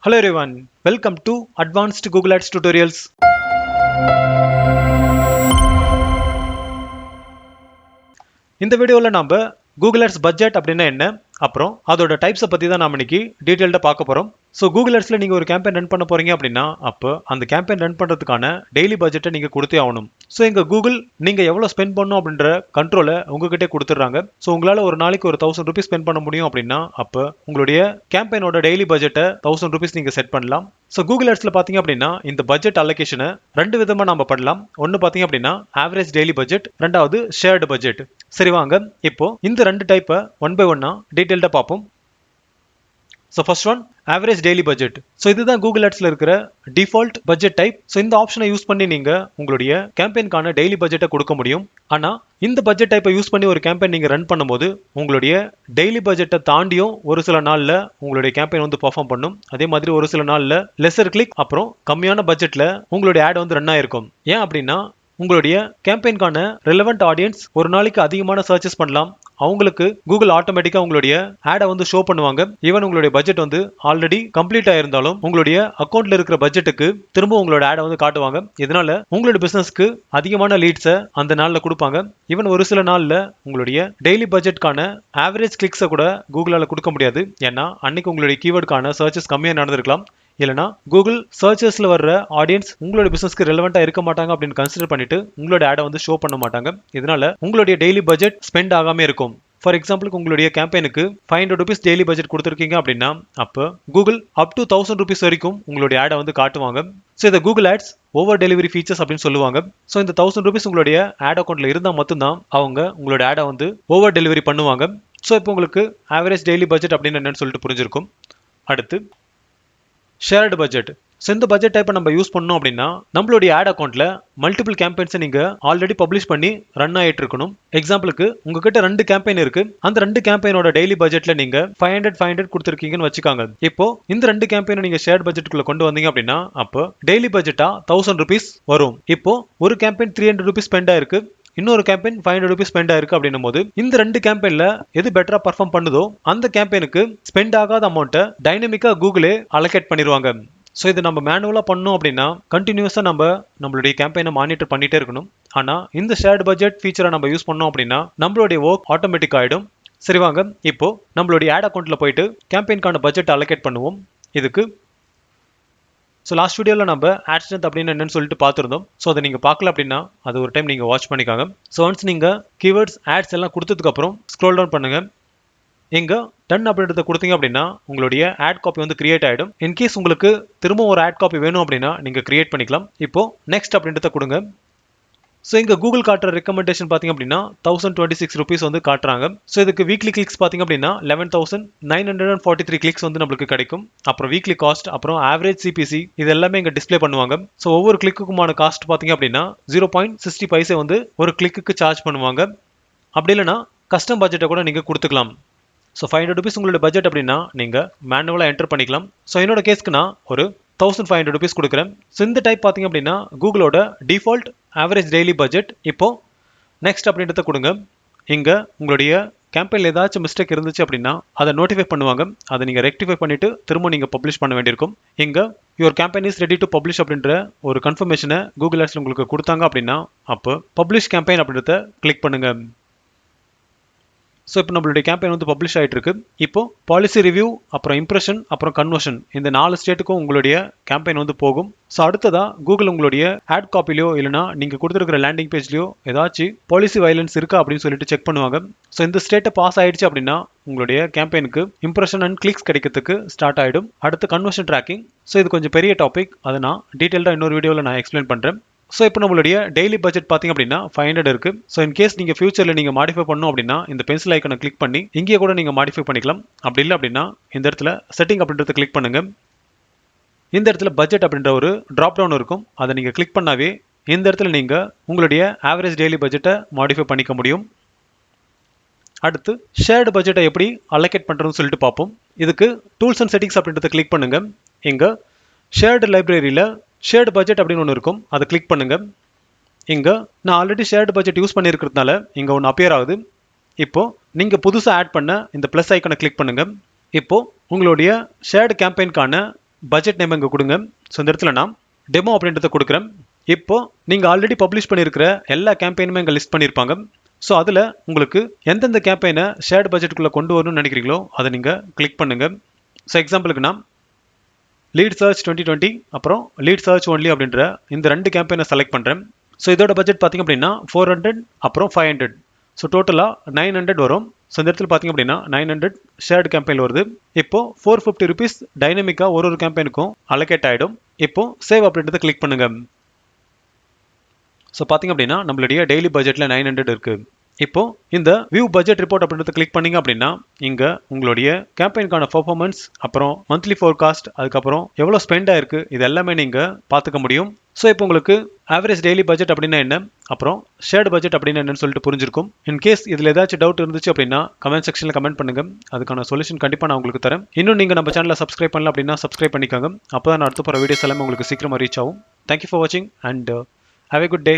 Hello everyone, welcome to Advanced Google Ads Tutorials. இந்த வீடியோல நாம Google Ads பட்ஜெட் அப்படின்னா என்ன, அப்புறம் அதோட டைப்ஸை பத்தி தான் நாம இன்னைக்கு டீடைல்டா பார்க்க போறோம். ஸோ கூகுள் ஆட்ஸ்ல நீங்க ஒரு கேம்பெயின் ரன் பண்ண போறீங்க அப்படின்னா அப்போ அந்த கேம்பெயின் ரன் பண்றதுக்கான டெய்லி பட்ஜெட்டை நீங்க கொடுத்தே ஆகணும். ஸோ எங்க கூகுள் நீங்க எவ்வளவு ஸ்பெண்ட் பண்ணணும் அப்படின்ற கண்ட்ரோலை உங்ககிட்ட கொடுத்துட்றாங்க. ஸோ உங்களால ஒரு நாளைக்கு ஒரு 1000 ரூபீஸ் ஸ்பெண்ட் பண்ண முடியும் அப்படின்னா அப்போ உங்களுடைய கேம்பெயினோட டெய்லி பட்ஜெட்டை 1000 ரூபீஸ் நீங்க செட் பண்ணலாம். ஸோ கூகுள் ஆட்ஸ்ல பாத்தீங்க அப்படின்னா இந்த பட்ஜெட் அலோகேஷனை ரெண்டு விதமா நம்ம பண்ணலாம். ஒன்னு பாத்தீங்க அப்படின்னா ஆவரேஜ் டெய்லி பட்ஜெட், ரெண்டாவது ஷேர்டு பட்ஜெட். சரி வாங்க இப்போ இந்த ரெண்டு டைப்பை ஒன் பை ஒன்னா டீடைல்டா பார்ப்போம். So first one average daily budget. So இதுதான் கூகுள் ஆட்ஸ்ல இருக்கிற டிஃபால்ட் பட்ஜெட் டைப். ஸோ இந்த ஆப்ஷனை யூஸ் பண்ணி நீங்க உங்களுடைய கேம்பெயின்கான டெய்லி பட்ஜெட்டை கொடுக்க முடியும். ஆனா இந்த பட்ஜெட் டைப்பை யூஸ் பண்ணி ஒரு கேம்பெயின் நீங்க ரன் பண்ணும்போது உங்களுடைய டெய்லி பட்ஜெட்டை தாண்டியும் ஒரு சில நாள்ல உங்களுடைய கேம்பெயின் வந்து பெர்ஃபார்ம் பண்ணும். அதே மாதிரி ஒரு சில நாள்ல லெசர் கிளிக் அப்புறம் கம்மியான பட்ஜெட்ல உங்களுடைய ஆட் வந்து ரன் ஆயிருக்கும். ஏன் அப்படின்னா உங்களுடைய கேம்பெயின்கான ரெலவெண்ட் ஆடியன்ஸ் ஒரு நாளைக்கு அதிகமான சர்ச்சஸ் பண்ணலாம். அவங்களுக்கு கூகுள் ஆட்டோமேட்டிக்கா உங்களுடைய ஆடை வந்து ஷோ பண்ணுவாங்க. ஈவன் உங்களுடைய பட்ஜெட் வந்து ஆல்ரெடி கம்ப்ளீட் ஆயிருந்தாலும் உங்களுடைய அக்கௌண்ட்ல இருக்கிற பட்ஜெட்டுக்கு திரும்ப உங்களோட ஆடை வந்து காட்டுவாங்க. இதனால உங்களுடைய பிசினஸ்க்கு அதிகமான லீட்ஸை அந்த நாள்ல கொடுப்பாங்க. ஈவன் ஒரு சில நாள்ல உங்களுடைய டெய்லி பட்ஜெட்கான ஆவரேஜ் கிளிக்ஸை கூட கூகுளால கொடுக்க முடியாது. ஏன்னா அன்னைக்கு உங்களுடைய கீவேர்டுக்கான சர்ச்சஸ் கம்மியா நடந்திருக்கலாம். இல்லைனா கூகுள் சர்ச்சஸ்ல வர்ற ஆடியன்ஸ் உங்களோட பிசினஸ்க்கு ரெலவெண்டா இருக்க மாட்டாங்க அப்படின்னு கன்சிடர் பண்ணிட்டு உங்களோட ஆடை வந்து ஷோ பண்ண மாட்டாங்க. இதனால உங்களுடைய டெய்லி பட்ஜெட் ஸ்பெண்ட் ஆகாம இருக்கும். ஃபார் எக்ஸாம்பிளுக்கு உங்களுடைய கேம்பெயினுக்கு 500 ரூபீஸ் டெய்லி பட்ஜெட் கொடுத்துருக்கீங்க அப்படின்னா அப்போ கூகுள் அப் டு 1000 ரூபீஸ் வரைக்கும் உங்களுடைய ஆடை வந்து காட்டுவாங்க. ஸோ இதை Google ads over delivery features அப்படின்னு சொல்லுவாங்க. ஸோ இந்த 1000 ரூபீஸ் உங்களுடைய ஆட் அக்கௌண்ட்ல இருந்தால் மட்டும்தான் அவங்க உங்களோட ஆடை வந்து ஓவர் டெலிவரி பண்ணுவாங்க. ஸோ இப்போ உங்களுக்கு ஆவரேஜ் டெய்லி பட்ஜெட் அப்படின்னு என்னன்னு சொல்லிட்டு புரிஞ்சிருக்கும். அடுத்து ஷேர்டு பட்ஜெட். ஸோ இந்த பட்ஜெட் டைப்பை நம்ம யூஸ் பண்ணோம் அப்படின்னா நம்மளுடைய ஆட் அக்கௌண்ட்ல மல்டிபிள் கேம்பெயின்ஸை நீங்க ஆல்ரெடி பப்ளிஷ் பண்ணி ரன் ஆயிட்டு இருக்கணும். எக்ஸாம்பிளுக்கு உங்ககிட்ட 2 கேம்பெயின் இருக்கு. அந்த 2 கேம்பெயினோட டெய்லி பட்ஜெட்ல நீங்க 500 கொடுத்துருக்கீங்கன்னு வச்சுக்காங்க. இப்போ இந்த 2 கேம்பெயினை நீங்க ஷேர் பட்ஜெட்டுக்குள்ள கொண்டு வந்தீங்க அப்படின்னா அப்போ டெய்லி பட்ஜெட்டா 1000 ரூபீஸ் வரும். இப்போ ஒரு கேம்பெயின் 300 ரூபீஸ் ஸ்பெண்ட் ஆயிருக்கு, இன்னொரு கேம்பெயின் 500 ரூபீஸ் ஸ்பெண்ட் ஆயிருக்கு அப்படின்னும் போது இந்த 2 கேம்பெயின்ல எது பெட்டரா பர்ஃபார்ம் பண்ணுதோ அந்த கேம்பெயினுக்கு ஸ்பெண்ட் ஆகாத அமௌண்ட்டை டைனமிக்கா கூகுளே அலோகேட் பண்ணிடுவாங்க. ஸோ இது நம்ம மேனுவலா பண்ணோம் அப்படின்னா கண்டினியூஸா நம்மளுடைய கேம்பெயினை மானிட்டர் பண்ணிட்டே இருக்கணும். ஆனா இந்த ஷேர்ட் பட்ஜெட் ஃபீச்சரை நம்ம யூஸ் பண்ணோம் அப்படின்னா நம்மளுடைய ஒர்க் ஆட்டோமேட்டிக் ஆயிடும். சரி வாங்க இப்போ நம்மளுடைய ஆட் அக்கௌண்ட்ல போயிட்டு கேம்பெயின்கான பட்ஜெட் அலோகேட் பண்ணுவோம். இதுக்கு ஸோ லாஸ்ட் வீடியோவில் நம்ம ஆட்ஸ்ட்ரென்த் அப்படின்னு என்னன்னு சொல்லிட்டு பார்த்துருந்தோம். ஸோ அதை நீங்கள் பார்க்கல அப்படின்னா அது ஒரு டைம் நீங்கள் வாட்ச் பண்ணிக்காங்க. ஸோ ஒன்ஸ் நீங்கள் கீவேர்ட்ஸ் ஆட்ஸ் எல்லாம் கொடுத்ததுக்கப்புறம் ஸ்க்ரோல் டவுன் பண்ணுங்க. இங்கே டன் அப்படின்றத கொடுத்தீங்க அப்படின்னா உங்களுடைய ஆட் காப்பி வந்து கிரியேட் ஆகிடும். இன்கேஸ் உங்களுக்கு திரும்ப ஒரு ஆட் காப்பி வேணும் அப்படின்னா நீங்கள் கிரியேட் பண்ணிக்கலாம். இப்போ நெக்ஸ்ட் அப்படின்றத கொடுங்க. ஸோ இங்கே கூகுள் காட்டுற ரெக்கமெண்டேஷன் பார்த்தீங்க அப்படின்னா 1026 ரூபீஸ் வந்து காட்டுறாங்க. ஸோ இதுக்கு வீக்லி கிளிக்ஸ் பார்த்தீங்க அப்படின்னா 11,943 கிளிக்ஸ் வந்து நம்மளுக்கு கிடைக்கும். அப்புறம் வீக்லி காஸ்ட், அப்புறம் ஆவரேஜ் சிபிசி இது எல்லாமே இங்கே டிஸ்பிளே பண்ணுவாங்க. ஸோ ஒவ்வொரு கிளிக்குக்குமான காஸ்ட் பார்த்தீங்க அப்படின்னா 0.60 பைசே வந்து ஒரு கிளிக்கு சார்ஜ் பண்ணுவாங்க. அப்படி இல்லைன்னா கஸ்டம் பட்ஜெட்டை கூட நீங்கள் கொடுத்துக்கலாம். ஸோ 500 ரூபீஸ் உங்களோட பட்ஜெட் அப்படின்னா நீங்கள் மேனுவலாக என்டர் பண்ணிக்கலாம். ஸோ என்னோட கேஸ்க்கு நான் ஒரு 1500 ரூபீஸ் கொடுக்குறேன். ஸோ இந்த டைப் பார்த்தீங்க அப்படின்னா கூகுளோட டிஃபால்ட் ஆவரேஜ் டெய்லி பட்ஜெட். இப்போ நெக்ஸ்ட் அப்படின்றத கொடுங்க. இங்கே உங்களுடைய கேம்பெயினில் ஏதாச்சும் மிஸ்டேக் இருந்துச்சு அப்படின்னா அதை நோட்டிஃபை பண்ணுவாங்க. அதை நீங்கள் ரெக்டிஃபை பண்ணிட்டு திரும்ப நீங்கள் பப்ளிஷ் பண்ண வேண்டியிருக்கும். இங்கே your campaign is ready to publish அப்படின்ற ஒரு கன்ஃபர்மேஷனை கூகுள் ஆட்ஸ்ல உங்களுக்கு கொடுத்தாங்க அப்படின்னா அப்போ பப்ளிஷ் கேம்பெயின் அப்படின்றத கிளிக் பண்ணுங்க. ஸோ இப்போ நம்மளுடைய கேம்பெயின் வந்து பப்ளிஷ் ஆகிட்டு இருக்கு. இப்போ பாலிசி ரிவ்யூ, அப்புறம் இம்ப்ரெஷன், அப்புறம் கன்வர்ஷன் இந்த 4 ஸ்டேட்டுக்கும் உங்களுடைய கேம்பெயின் வந்து போகும். ஸோ அடுத்ததா கூகுள் உங்களுடைய ஆட் காப்பிலையோ இல்லைனா நீங்கள் கொடுத்துருக்கிற லேண்டிங் பேஜ்லையோ ஏதாச்சும் பாலிசி வயலன்ஸ் இருக்கா அப்படின்னு சொல்லிட்டு செக் பண்ணுவாங்க. ஸோ இந்த ஸ்டேட்டை பாஸ் ஆயிடுச்சு அப்படின்னா உங்களுடைய கேம்பெயினுக்கு இம்ப்ரெஷன் அண்ட் கிளிக்ஸ் கிடைக்கிறதுக்கு ஸ்டார்ட் ஆகிடும். அடுத்து கன்வர்ஷன் ட்ராக்கிங். ஸோ இது கொஞ்சம் பெரிய டாபிக், அதை நான் டீட்டெயில்டாக இன்னொரு வீடியோவில் நான் எக்ஸ்பிளைன் பண்ணுறேன். ஸோ இப்போ நம்மளுடைய டெய்லி பட்ஜெட் பார்த்தீங்க அப்படின்னா 500 இருக்கு. ஸோ இன்கேஸ் நீங்கள் ஃபியூச்சரில் நீங்கள் மாடிஃபை பண்ணணும் அப்படின்னா இந்த பென்சில் ஐக்கனை கிளிக் பண்ணி இங்கே கூட நீங்கள் மாடிஃபை பண்ணிக்கலாம். அப்படி இல்லை அப்படின்னா இந்த இடத்துல செட்டிங் அப்படின்றத கிளிக் பண்ணுங்க. இந்த இடத்துல பட்ஜெட் அப்படின்ற ஒரு ட்ராப் டவுன் இருக்கும். அதை நீங்கள் கிளிக் பண்ணாவே இந்த இடத்துல நீங்கள் உங்களுடைய ஆவரேஜ் டெய்லி பட்ஜெட்டை மாடிஃபை பண்ணிக்க முடியும். அடுத்து ஷேர்டு பட்ஜெட்டை எப்படி அலோகேட் பண்ணுறதுன்னு சொல்லிட்டு பார்ப்போம். இதுக்கு டூல்ஸ் அண்ட் செட்டிங்ஸ் அப்படின்றத கிளிக் பண்ணுங்க. இங்கே ஷேர்டு லைப்ரரியில் ஷேர்டு பட்ஜெட் அப்படின்னு ஒன்று இருக்கும். அதை கிளிக் பண்ணுங்க. இங்கே நான் ஆல்ரெடி ஷேர்டு பட்ஜெட் யூஸ் பண்ணியிருக்கிறதுனால இங்கே ஒன்று அப்பியர் ஆகுது. இப்போ நீங்கள் புதுசாக ஆட் பண்ண இந்த ப்ளஸ் ஐக்கனை கிளிக் பண்ணுங்க. இப்போ உங்களுடைய ஷேர்டு கேம்பெயின்கான பட்ஜெட் நேம் இங்கே கொடுங்க. ஸோ இந்த இடத்துல நான் டெமோ அப்படின்றத கொடுக்குறேன். இப்போ நீங்கள் ஆல்ரெடி பப்ளிஷ் பண்ணியிருக்கிற எல்லா கேம்பெயினுமே இங்கே லிஸ்ட் பண்ணியிருப்பாங்க. ஸோ அதில் உங்களுக்கு எந்தெந்த கேம்பெயினை ஷேர்ட் பட்ஜெட்டுக்குள்ளே கொண்டு வரணும்னு நினைக்கிறீங்களோ அதை நீங்கள் கிளிக் பண்ணுங்கள். ஸோ எக்ஸாம்பிளுக்கு நான் லீட் சர்ச் 2020 அப்புறம் லீட் சர்ச் ஒன்லி அப்படின்ற இந்த 2 கேம்பெயினை செலக்ட் பண்ணுறேன். ஸோ இதோட பட்ஜெட் பார்த்திங்க அப்படின்னா 400 அப்புறம் 500. ஸோ டோட்டலாக 900 வரும். ஸோ இந்த இடத்துல பார்த்திங்க அப்படின்னா 900 ஷேர்டு கேம்பெயின் வருது. இப்போது 450 ருபீஸ் டைனமிக்காக ஒரு கேம்பெயினுக்கும் அலோகேட் ஆகிடும். இப்போது சேவ் அப்படின்றத கிளிக் பண்ணுங்கள். ஸோ பார்த்திங்க அப்படின்னா நம்மளுடைய டெய்லி பட்ஜெட்டில் 900 இருக்குது. இப்போ இந்த வியூ பட்ஜெட் ரிப்போர்ட் அப்படின்றத கிளிக் பண்ணிங்க அப்படின்னா இங்கே உங்களுடைய கேம்பெயினுக்கான பர்ஃபார்மன்ஸ், அப்புறம் மந்த்லி ஃபோர்காஸ்ட், அதுக்கப்புறம் எவ்வளோ ஸ்பெண்ட் ஆயிருக்கு இது எல்லாமே நீங்கள் பார்த்துக்க முடியும். ஸோ இப்போ உங்களுக்கு ஆவரேஜ் டெய்லி பட்ஜெட் அப்படின்னா என்ன, அப்புறம் ஷேர்டு பட்ஜெட் அப்படின்னா என்னன்னு சொல்லிட்டு புரிஞ்சிருக்கும். இன்கேஸ் இதில் ஏதாச்சும் டவுட் இருந்துச்சு அப்படின்னா கமெண்ட் செக்ஷனில் கமெண்ட் பண்ணுங்க. அதுக்கான சொல்யூஷன் கண்டிப்பாக நான் உங்களுக்கு தரேன். இன்னும் நீங்கள் நம்ம சேனலை சப்ஸ்கிரைப் பண்ணல அப்படின்னா சப்ஸ்கிரைப் பண்ணிக்கோங்க. அப்போ தான் நான் அடுத்த போகிற வீடியோஸ் எல்லாமே உங்களுக்கு சீக்கிரமாக ரீச் ஆகும். தேங்க்யூ ஃபார் வாட்சிங் and have a good day.